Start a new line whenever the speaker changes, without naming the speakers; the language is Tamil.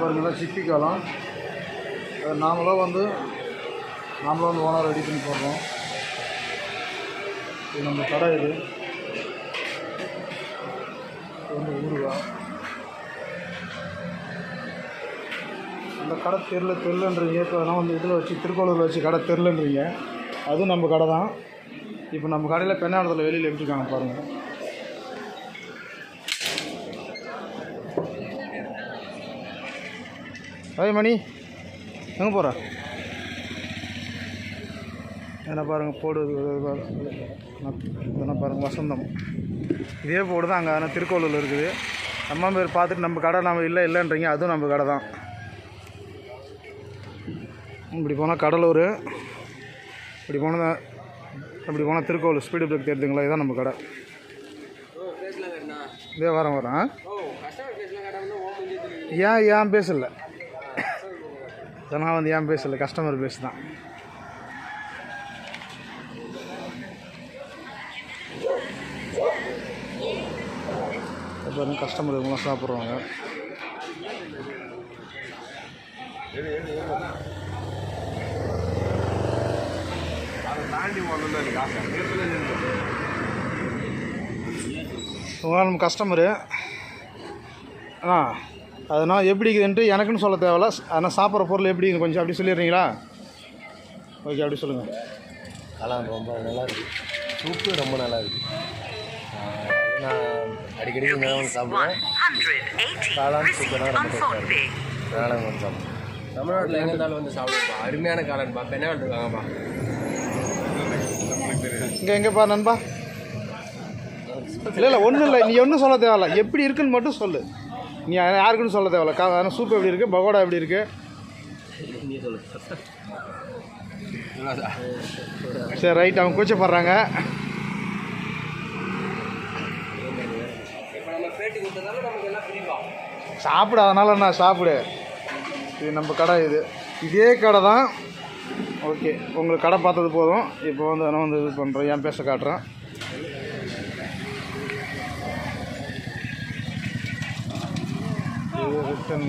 பாருங்கள் சிப்பி காலம். நாமளும் வந்து ஓனர் ரெடி பண்ணி போடுறோம். இது நம்ம கடை. இது வந்து ஊறுகாய். அந்த கடை தெருலன்றீங்க. இப்போ நான் வந்து இதில் வச்சு திருக்கோளூரில் வச்சு கடை தெருலன்றீங்க. அதுவும் நம்ம கடை தான். இப்போ நம்ம கடையில் பெண்ணாடத்தில் வெளியில் எப்படி இருக்காங்க பாருங்கள். அதே மணி எங்கே போகிற? என்ன பாருங்கள் போடுது. என்ன பாருங்கள் வசந்தம். இதே போடு தான் அங்கே ஆனால் திருக்கோளூரில் இருக்குது. அம்மா பேர் பார்த்துட்டு நம்ம கடை நம்ம இல்லைன்றீங்க. அதுவும் நம்ம கடை தான். இப்படி போனால் கடலூர், இப்படி போனால் திருக்கோளூர் ஸ்பீடு பிரேக் தெரியுதுங்களா? இதுதான் நம்ம கடை. இதே வரேன். ஏன் பேசல? நான் வந்து ஏன் பேசலை, கஸ்டமர் பேசு தான். பாருங்க கஸ்டமர் இவங்களாம் சாப்பிட்றாங்க. உங்களால் நம்ம கஸ்டமரு அதனால் எப்படி இருக்குதுன்ட்டு எனக்குன்னு சொல்ல தேவையில்ல. ஆனால் சாப்பிட்ற பொருள் எப்படி கொஞ்சம் அப்படி சொல்லிடுறீங்களா? ஓகே, அப்படி சொல்லுங்கள்.
காளான் ரொம்ப நல்லா இருக்குது. சூப்பு ரொம்ப நல்லா இருக்குது. நான் அடிக்கடி சாப்பிடுவேன். காளான் சூப்பராக ரொம்ப டேஸ்ட்டாக அதனால் வந்து சாப்பிடுவேன். தமிழ்நாட்டில் எங்கே இருந்தாலும் வந்து சாப்பிடுப்பா. அருமையான காளான்ப்பா. பெண்ணால் இருக்காங்கப்பா.
எங்கேப்பா நண்பா? இல்லை ஒன்றும் இல்லை. நீ ஒன்றும் சொல்ல தேவையில்ல. எப்படி இருக்குன்னு மட்டும் சொல்லு. நீ யாருக்குன்னு சொல்ல தேவையில்ல. ஆனால் சூப் எப்படி இருக்குது, பகோடா எப்படி இருக்குது? சரி ரைட். அவங்க கூச்சப்படுறாங்க. சாப்பிடு. அதனால என்ன சாப்பிடு. இது நம்ம கடை. இதே கடை தான். ஓகே, உங்களுக்கு கடை பார்த்தது போதும். இப்போ வந்து நான் வந்து இது பண்ணுறேன். என் பேச காட்டுறேன். இது ரிட்டன்